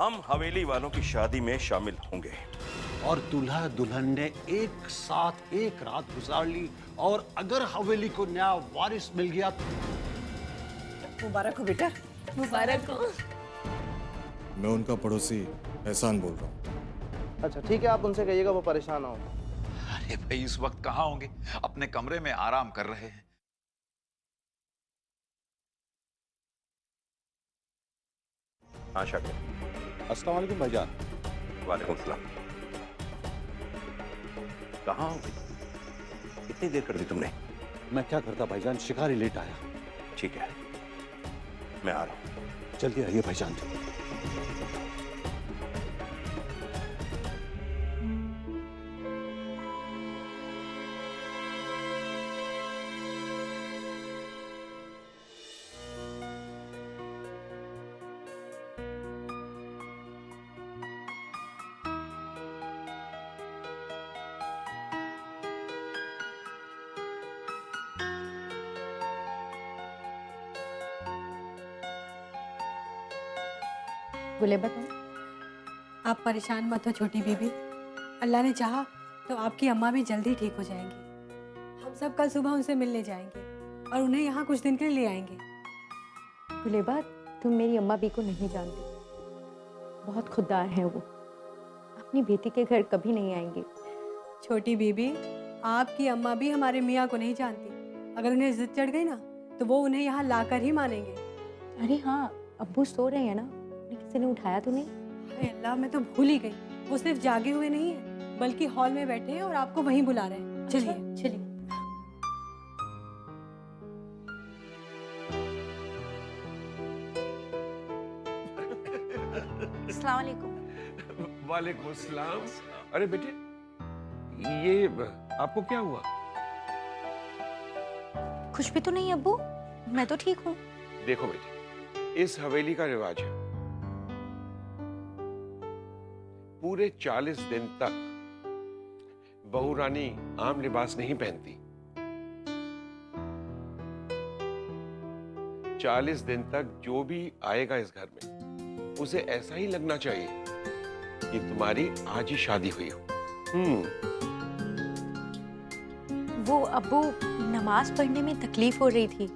हम हवेली वालों की शादी में शामिल होंगे। और दूल्हा दुल्हन ने एक साथ एक रात गुजार ली, और अगर हवेली को नया वारिस मिल गया तो मुबारक हो बेटा, मुबारक हो। मैं उनका पड़ोसी एहसान बोल रहा हूँ। अच्छा ठीक है, आप उनसे कहिएगा वो परेशान ना हो। अरे भाई इस वक्त कहाँ होंगे, अपने कमरे में आराम कर रहे हैं। हाँ शाकिर। अस्सलाम वालेकुम भाईजान। वालेकुम सलाम। कहाँ हो भाई, इतनी देर कर दी तुमने? मैं क्या करता भाईजान, शिकारी लेट आया। ठीक है, मैं आ रहा हूँ। जल्दी आइए भाईजान। गुलेबा तुम, आप परेशान मत हो छोटी बीबी। अल्लाह ने चाहा तो आपकी अम्मा भी जल्दी ठीक हो जाएंगी। हम सब कल सुबह उनसे मिलने जाएंगे और उन्हें यहाँ कुछ दिन के लिए ले आएंगे। गुलेबा, तुम मेरी अम्मा भी को नहीं जानती, बहुत खुददार हैं वो, अपनी बेटी के घर कभी नहीं आएंगे। छोटी बीबी, आपकी अम्मा भी हमारे मियाँ को नहीं जानती। अगर उन्हें इज्जत चढ़ गई ना तो वो उन्हें यहाँ लाकर ही मानेंगे। अरे हाँ, अब्बू सो रहे हैं ना, उन्हें किसी ने उठाया तो नहीं? हाय अल्लाह, मैं तो भूल ही गई। वो सिर्फ जागे हुए नहीं है बल्कि हॉल में बैठे हैं और आपको वहीं बुला रहे हैं। चलिए चलिए। अस्सलाम वालेकुम। वालेकुम अस्सलाम। अरे बेटे, ये आपको क्या हुआ? कुछ भी तो नहीं अब्बू, मैं तो ठीक हूँ। देखो बेटे, इस हवेली का रिवाज है, पूरे 40 दिन तक बहू रानी आम लिबास नहीं पहनती। 40 दिन तक जो भी आएगा इस घर में उसे ऐसा ही लगना चाहिए कि तुम्हारी आज ही शादी हुई हो। वो अब्बू, नमाज पढ़ने में तकलीफ हो रही थी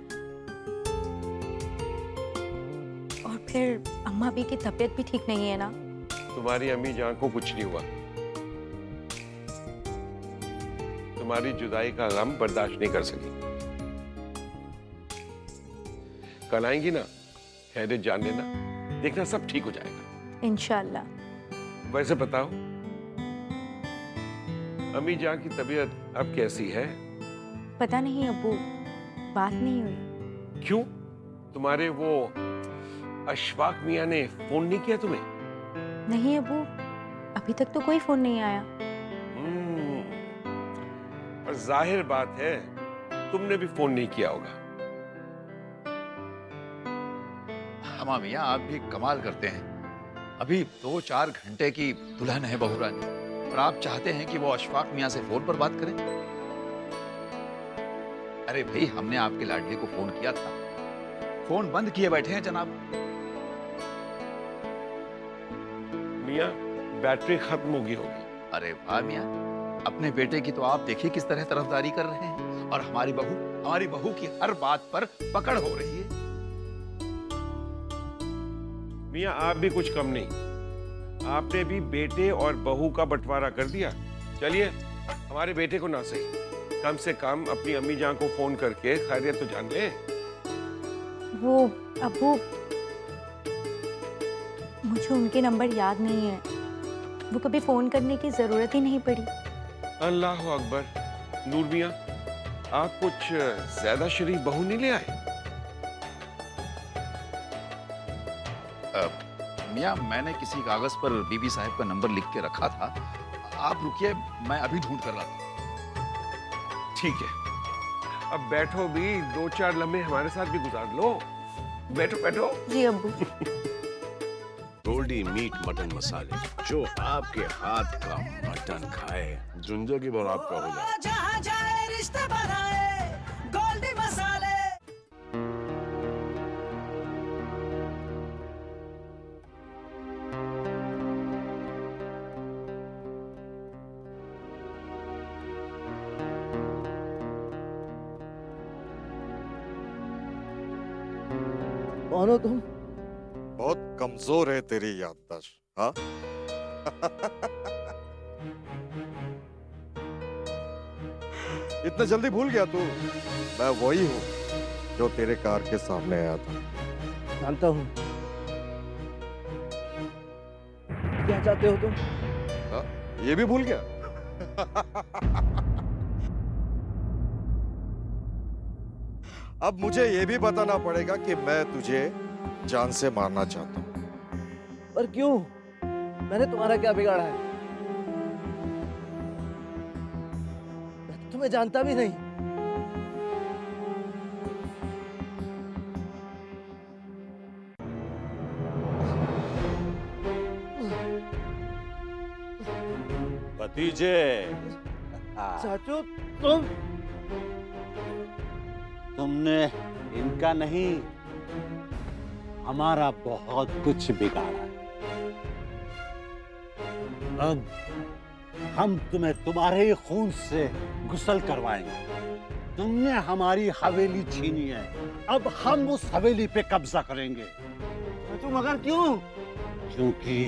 और फिर अम्मा भी की तबीयत भी ठीक नहीं है ना। तुम्हारी अम्मी जान को कुछ नहीं हुआ, तुम्हारी जुदाई का गम बर्दाश्त नहीं कर सकी। कल आएंगी ना, खैरियत जान लेना, देखना सब ठीक हो जाएगा इंशाल्लाह। वैसे बताओ, अम्मी जान की तबीयत अब कैसी है? पता नहीं अब्बू, बात नहीं हुई। क्यों? तुम्हारे वो अशफाक मियां ने फोन नहीं किया तुम्हें? नहीं अब्बू, अभी तक तो कोई फोन नहीं आया। और जाहिर बात है तुमने भी फोन नहीं किया होगा। अम्मा मियाँ, आप भी कमाल करते हैं। अभी 2-4 घंटे की दुल्हन है बहू रानी और आप चाहते हैं कि वो अशफाक मियाँ से फोन पर बात करें। अरे भाई, हमने आपके लाडले को फोन किया था, फोन बंद किए बैठे हैं जनाब। मियां, बैटरी खत्म होगी होगी। अरे वाह मियाँ, अपने बेटे की तो आप देखिए किस तरह तरफदारी कर रहे हैं और हमारी बहू की हर बात पर पकड़ हो रही है। मियां, आप भी कुछ कम नहीं, आपने भी बेटे और बहू का बंटवारा कर दिया। चलिए, हमारे बेटे को ना सही, कम से कम अपनी अम्मी जान को फोन करके खैरियत तो जान ले। वो अब्बू, मुझे उनके नंबर याद नहीं है, वो कभी फोन करने की जरूरत ही नहीं पड़ी। अल्लाह अकबर। नूर मियां, आप कुछ ज्यादा शरीफ बहू नहीं ले आए? मियाँ, मैंने किसी कागज पर बीबी साहब का नंबर लिख के रखा था। आप रुकिए, मैं अभी ढूंढ कर लाता हूं। ठीक है, अब बैठो भी, 2-4 लम्हे हमारे साथ भी गुजार लो। बैठो बैठो। जी अब्बू। गोल्डी मीट मटन मसाले, जो आपके हाथ का मटन खाए जिंदगी भर आपका हो जाए। जहाँ जाए रिश्ते बनाए गोल्डी मसाले। कौन हो तुम? बहुत कमजोर है तेरी याददाश्त, हाँ? इतना जल्दी भूल गया तू? मैं वही हूँ जो तेरे कार के सामने आया था। जानता हूँ। क्या चाहते हो तुम? हाँ? ये भी भूल गया? अब मुझे ये भी बताना पड़ेगा कि मैं तुझे जान से मारना चाहता हूँ। पर क्यों? मैंने तुम्हारा क्या बिगाड़ा है? मैं तो तुम्हें जानता भी नहीं। भतीजे, चाचू तुम? तुमने इनका नहीं, हमारा बहुत कुछ बिगाड़ा है। अब हम तुम्हें तुम्हारे ही खून से गुस्ल करवाएंगे। तुमने हमारी हवेली छीनी है, अब हम उस हवेली पे कब्जा करेंगे। चाचू मगर क्यों? क्योंकि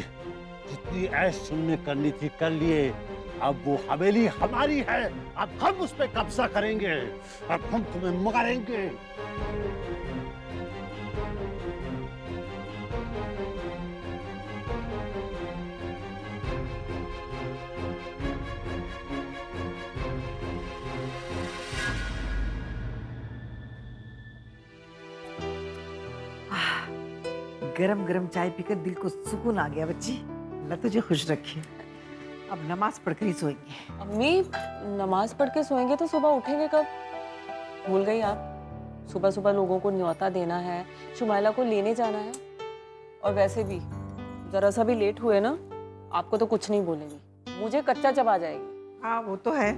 जितनी ऐश तुमने करनी थी कर लिए। अब वो हवेली हमारी है, अब हम उस पे कब्जा करेंगे, अब हम तुम्हें मारेंगे। गरम गरम चाय पीकर दिल को सुकून आ गया बच्ची। अल्लाह तुझे खुश रखे। अब नमाज पढ़कर ही सोएंगे। अम्मी, नमाज पढ़ के सोएंगे तो सुबह उठेंगे कब? भूल गई आप? सुबह सुबह लोगों को न्योता देना है, शुमाइला को लेने जाना है। और वैसे भी जरा सा भी लेट हुए ना, आपको तो कुछ नहीं बोलेंगी, मुझे कच्चा चबा जाएगी। हाँ वो तो है।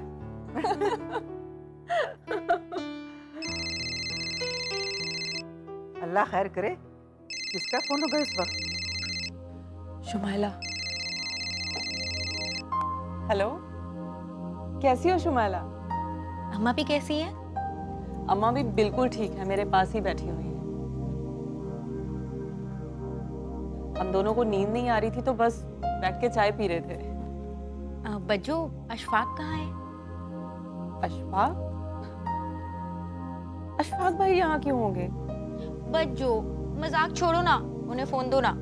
अल्लाह खैर करे। किसका फोन होगा इस वक्त? शुमाइला। हेलो, कैसी हो शुमाइला? अम्मा भी कैसी है? अम्मा भी बिल्कुल ठीक है, मेरे पास ही बैठी हुई है। हम दोनों को नींद नहीं आ रही थी तो बस बैठ के चाय पी रहे थे। बज्जो, अशफाक कहाँ है? अशफाक? अशफाक भाई यहाँ क्यों होंगे? बज्जो, मजाक छोड़ो ना, उन्हें फोन दो ना।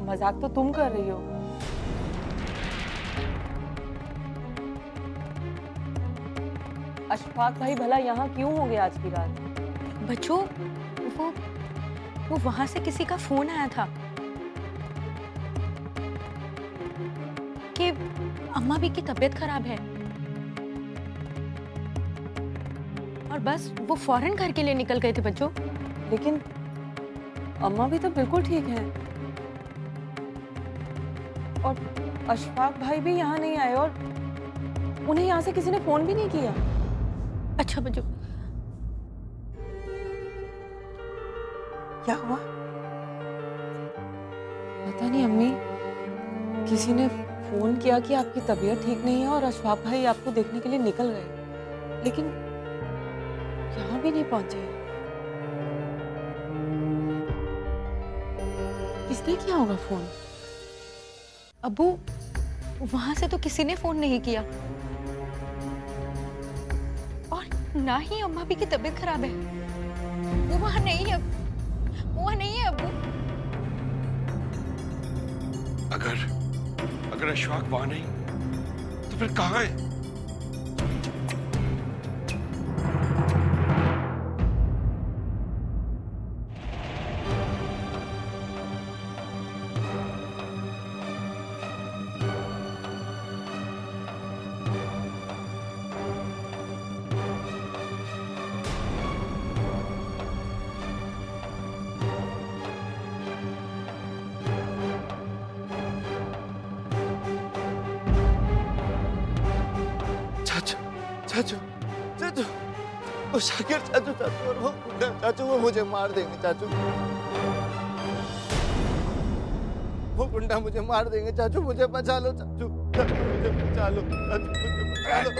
मजाक तो तुम कर रही हो। अशफाक भाई भला यहाँ क्यों होंगे आज की रात? बच्चो, वो वहां से किसी का फोन आया था कि अम्मा भी की तबीयत खराब है और बस वो फौरन घर के लिए निकल गए थे बच्चों। लेकिन अम्मा भी तो बिल्कुल ठीक है और अशफाक भाई भी यहाँ नहीं आए और उन्हें यहाँ से किसी ने फोन भी नहीं किया। अच्छा बच्चों, क्या हुआ? पता नहीं अम्मी, किसी ने फोन किया कि आपकी तबीयत ठीक नहीं है और अशफाक भाई आपको देखने के लिए निकल गए, लेकिन यहाँ भी नहीं पहुंचे। किसने किया होगा फोन? अबू, वहां से तो किसी ने फोन नहीं किया और ना ही अम्मा भी की तबीयत खराब है। वो वहां नहीं है, वो वहां नहीं है अबू। अगर अशफाक वहां नहीं तो फिर कहाँ है? चाचू, चाचू, वो शाकिर चाचू, चाचू और वो गुंडा चाचू, वो मुझे मार देंगे चाचू। वो गुंडा मुझे मार देंगे चाचू, मुझे बचा लो चाचू, चाचू मुझे बचा लो, चाचू मुझे बचा लो।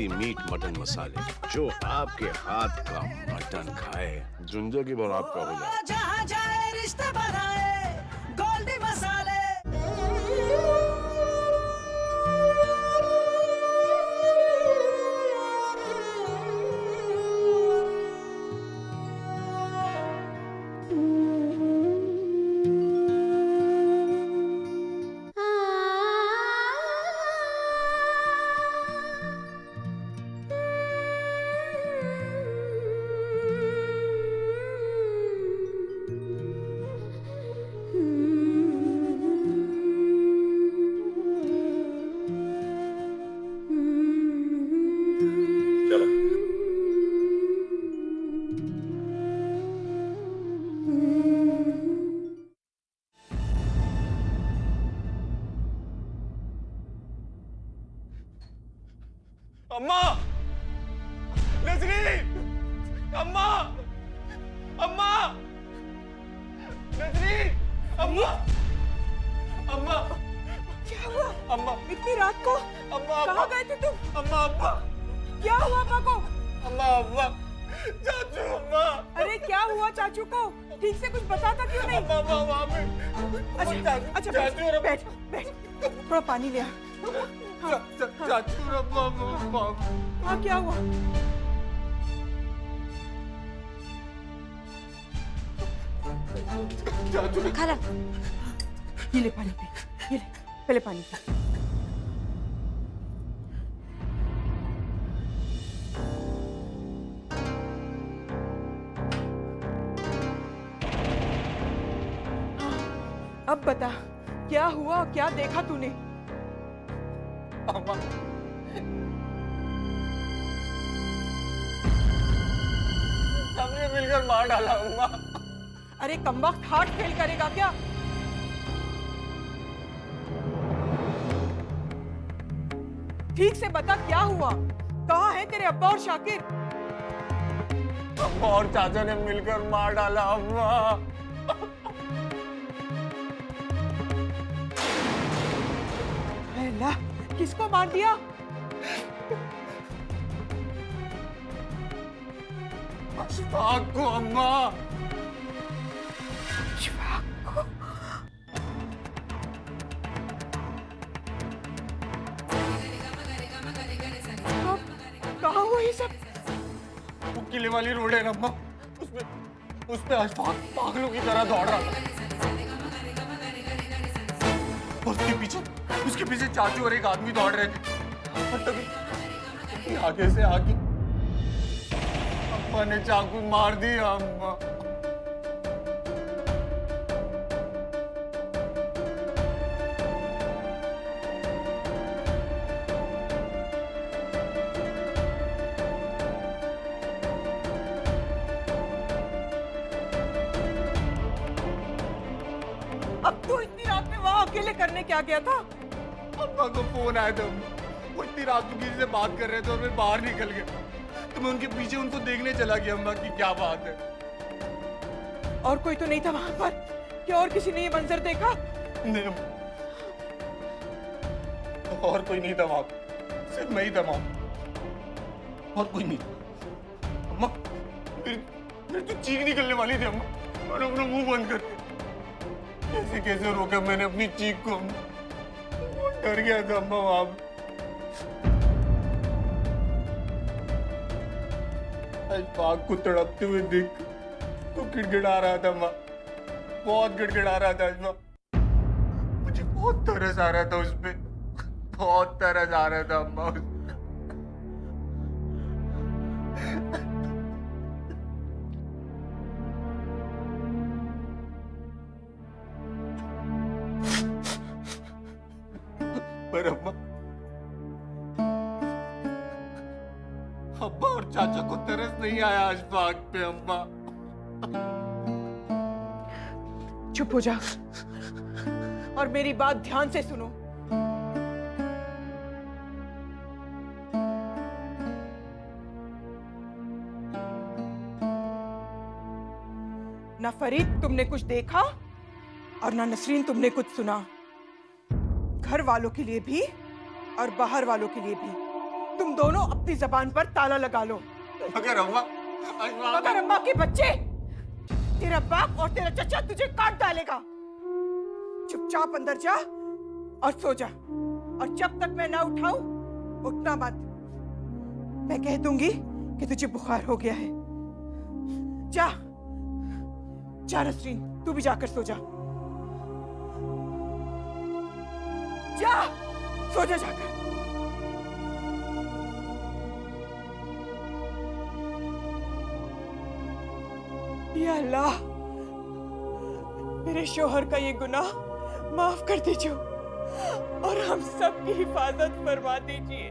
देसी मीट मटन मसाले, जो आपके हाथ का मटन खाए जिंदगी भर आपका हो जाए। जहाँ जाए रिश्ते बनाए गोल्डी मसाले। अम्मा, नजरी, अम्मा, अम्मा, नजरी, अम्मा, अम्मा, क्या हुआ? अम्मा, इतनी रात को अम्मा, कहाँ गए थे तुम? अम्मा, अम्मा, क्या हुआ पापा को? अम्मा, अम्मा, चाचू, अम्मा, अरे क्या हुआ चाचू को? ठीक से कुछ बताता क्यों नहीं? अम्मा, अम्मा, वहाँ पे, अच्छा चाचू, बैठ बैठ, थोड़ा पानी ले आ। चाचू, अम्मा, अम्मा, हाँ क्या हुआ? चाचू, खाला ये ले पानी पी, ये ले, पहले पानी पी। अब बता क्या हुआ, क्या देखा तूने? अम्मा, सबने मिलकर मार डाला अम्मा। अरे कमबख्त हार्ट फेल करेगा क्या? ठीक से बता क्या हुआ? कहाँ है तेरे अब्बा और शाकिर? अम्मा और चाचा ने मिलकर मार डाला अम्मा। अल्लाह, किसको मार दिया? अशफाक को अम्मा। अशफाक को? कहाँ हुआ ये सब? वो किले वाली रोड है ना अम्मा, उसमें अशफाक पागलों की तरह दौड़ रहा था। उसके पीछे चाचू और एक आदमी दौड़ रहे थे और तभी आगे से आके अम्मा ने चाकू मार दिया अम्मा। अब तू इतनी रात में वहाँ अकेले करने क्या गया था? अम्मा को फोन आया था, वो इतनी रात को किसी से बात कर रहे थे और मैं बाहर निकल गया, तो मैं उनके पीछे उनको देखने चला गया अम्मा की क्या बात है। और कोई तो नहीं था वहां पर? क्या और किसी ने ये मंजर देखा? नहीं अम्मा, और कोई नहीं था वहां, सिर्फ मैं ही था वहां, और कोई नहीं। अम्मा मेरी तो चीख निकलने वाली थी अम्मा, मैंने अपना मुंह बंद कर दिया। कैसे कैसे रोका मैंने अपनी चीख को अम्मा, डर गया था अम्मा वहां पे। अशफाक को तड़पते हुए देख तो गिड़गिड़ा रहा था अम्मा, बहुत गिड़गिड़ा रहा था अशफाक। मुझे बहुत तरस आ रहा था उसपे, बहुत तरस आ रहा था अम्मा उसपे। पर अम्मा, अब्बा और चाचा को तरस नहीं आया अशफाक पे अम्मा। चुप हो जा और मेरी बात ध्यान से सुनो। ना फरीद तुमने कुछ देखा और ना नसरीन तुमने कुछ सुना। घर वालों के लिए भी और बाहर वालों के लिए भी तुम दोनों अपनी जबान पर ताला लगा लो। मगर अम्मा, मगर अम्मा के बच्चे, तेरा बाप और तेरा चचा तुझे काट डालेगा। चुपचाप अंदर जा और सो जा, और जब तक मैं ना उठाऊं उठना मत। मैं कह दूंगी कि तुझे बुखार हो गया है। जा जा नसरीन, तू भी जाकर सो जा। जा सो जा जाकर। या अल्लाह, मेरे शोहर का ये गुनाह माफ कर दीजिए और हम सब की हिफाजत फरमा दीजिए।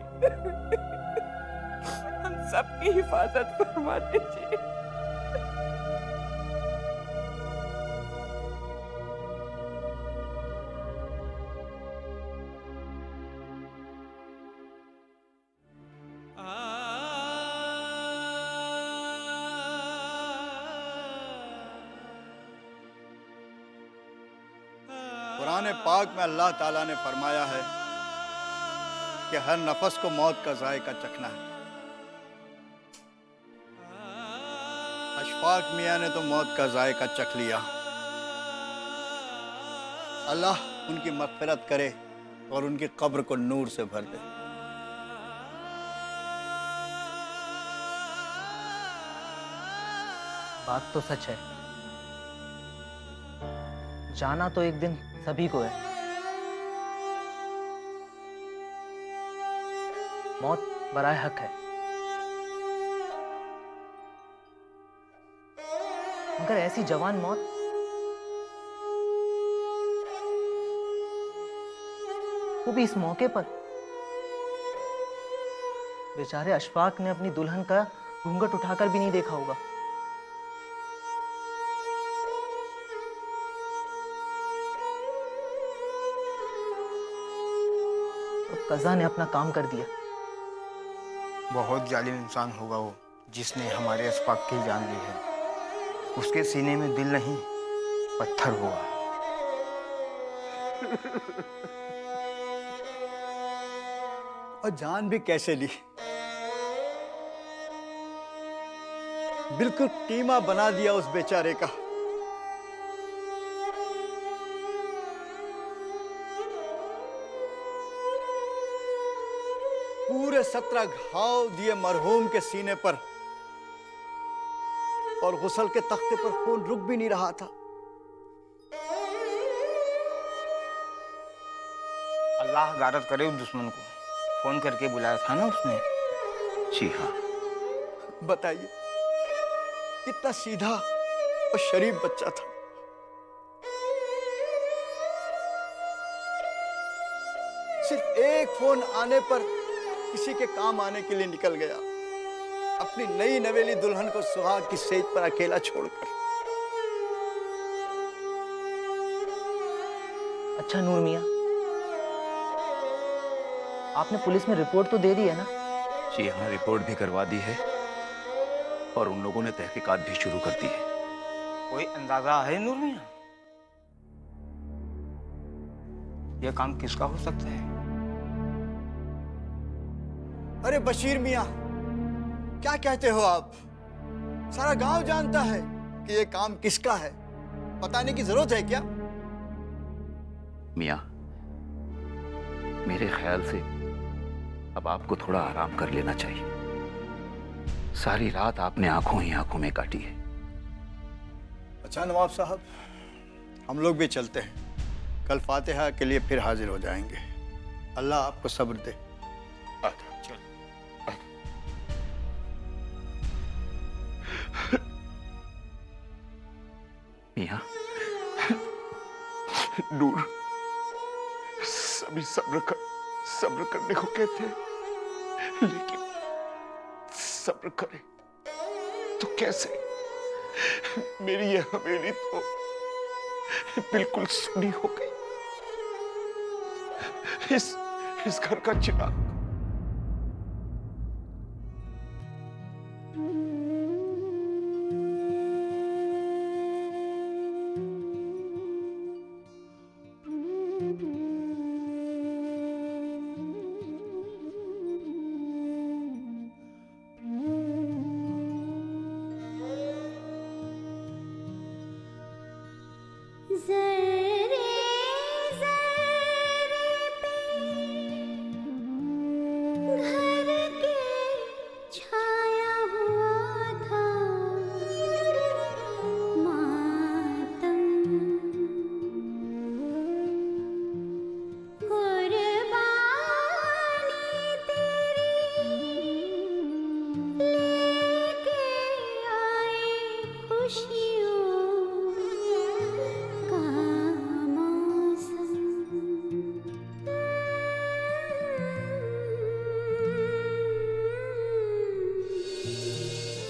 हम सब की हिफाजत फरमा दीजिए। कुरान पाक में अल्लाह ताला ने फरमाया है कि हर नफस को मौत का जायका चखना है। अशफाक मियाँ ने तो मौत का जायका चख लिया। अल्लाह उनकी मग़फ़िरत करे और उनकी कब्र को नूर से भर दे। बात तो सच है, जाना तो एक दिन सभी को है। मौत बराए हक है, मगर ऐसी जवान मौत वो भी इस मौके पर। बेचारे अशफाक ने अपनी दुल्हन का घूंघट उठाकर भी नहीं देखा होगा। कज़ा ने अपना काम कर दिया। बहुत जालिम इंसान होगा वो जिसने हमारे अशफाक की जान ली है। उसके सीने में दिल नहीं, पत्थर होगा। और जान भी कैसे ली, बिल्कुल कीमा बना दिया उस बेचारे का। पूरे 17 घाव दिए मरहूम के सीने पर, और गुसल के तख्ते पर खून रुक भी नहीं रहा था। अल्लाह गारत करे उस दुश्मन को। फोन करके बुलाया था ना उसने। जी हाँ। बताइए, कितना सीधा और शरीफ बच्चा था। सिर्फ एक फोन आने पर किसी के काम आने के लिए निकल गया, अपनी नई नवेली दुल्हन को सुहाग की सेज पर अकेला छोड़कर। अच्छा नूर मियाँ, आपने पुलिस में रिपोर्ट तो दे दी है ना? जी हाँ, रिपोर्ट भी करवा दी है और उन लोगों ने तहकीकात भी शुरू कर दी है। कोई अंदाजा है नूर मियाँ, यह काम किसका हो सकता है? अरे बशीर मियाँ, क्या कहते हो आप? सारा गांव जानता है कि ये काम किसका है। बताने की जरूरत है क्या? मियाँ, मेरे ख्याल से अब आपको थोड़ा आराम कर लेना चाहिए। सारी रात आपने आंखों ही आंखों में काटी है। अच्छा नवाब साहब, हम लोग भी चलते हैं। कल फातिहा के लिए फिर हाजिर हो जाएंगे। अल्लाह आपको सब्र दे। मियाँ, नूर, सभी सब्र करने को कहते हैं, लेकिन सब्र करें तो कैसे? मेरी ये हवेली तो बिल्कुल सुनी हो गई। इस घर का चिराग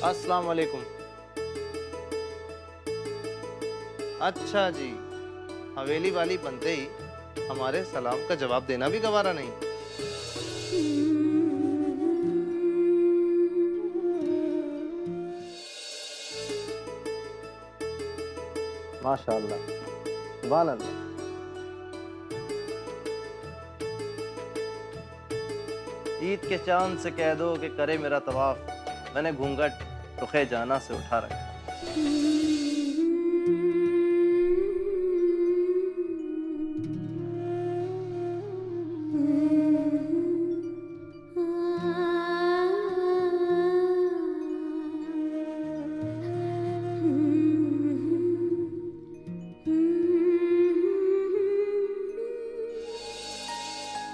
अस्सलाम वालेकुम। अच्छा जी, हवेली वाली बनते ही हमारे सलाम का जवाब देना भी गवारा नहीं। माशाअल्लाह, सुभान अल्लाह। ईद के चांद से कह दो कि करे मेरा तवाफ, मैंने घूंघट रुखे जाना से उठा रखा।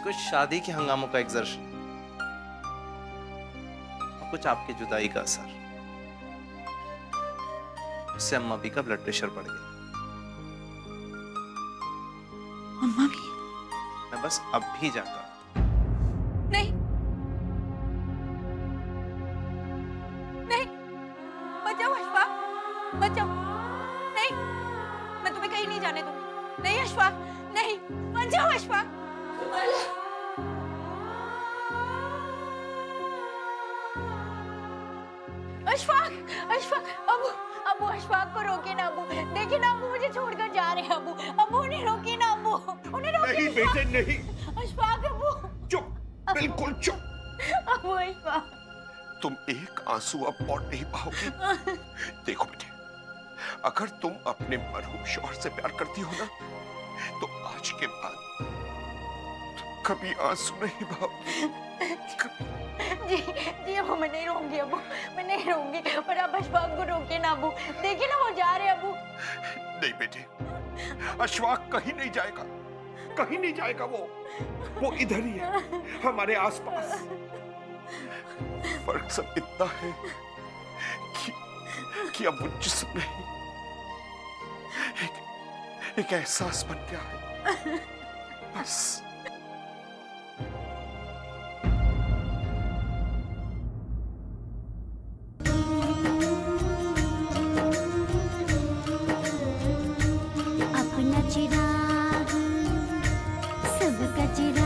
कुछ शादी के हंगामों का एग्जर्शन, कुछ आपकी जुदाई का असर, उससे अम्मा भी का ब्लड प्रेशर बढ़ गया। अम्मा भी? मैं बस अब भी जाकर नहीं नहीं, बचाओ अशफाक, बचाओ। नहीं, मैं तुम्हें कहीं नहीं जाने दूंगी। नहीं अशफाक, नहीं, बचाओ अशफाक। अशफाक, अशफाक, अबू, अबू अशफाक को रोके ना अबू। देखिए ना अबू, मुझे छोड़कर जा रहे हैं अबू। अबू उन्हें रोके ना अबू, उन्हें रोके। नहीं बेटे नहीं। अशफाक अबू। चुप, बिल्कुल चुप। अबू अशफाक। तुम एक आंसू अब और नहीं बहाओगी। देखो बेटे, अगर तुम अपने मरहूम शौहर से प्यार करती हो ना, तो आज के बाद तुम कभी आंसू नहीं बहाओगी। जी जी अबू, मैं नहीं रहूंगी अबू, मैं नहीं रहूंगी। पर आप अशफाक को रोके ना अबू। देखिए ना वो जा रहे हैं अबू। नहीं बेटे, अशफाक कहीं नहीं जाएगा, कहीं नहीं जाएगा। वो इधर ही है, हमारे आसपास। फर्क सब इतना है कि अब वो जिस्म नहीं, एक एहसास बन गया है, बस। अपना चिराग सबका चिराग।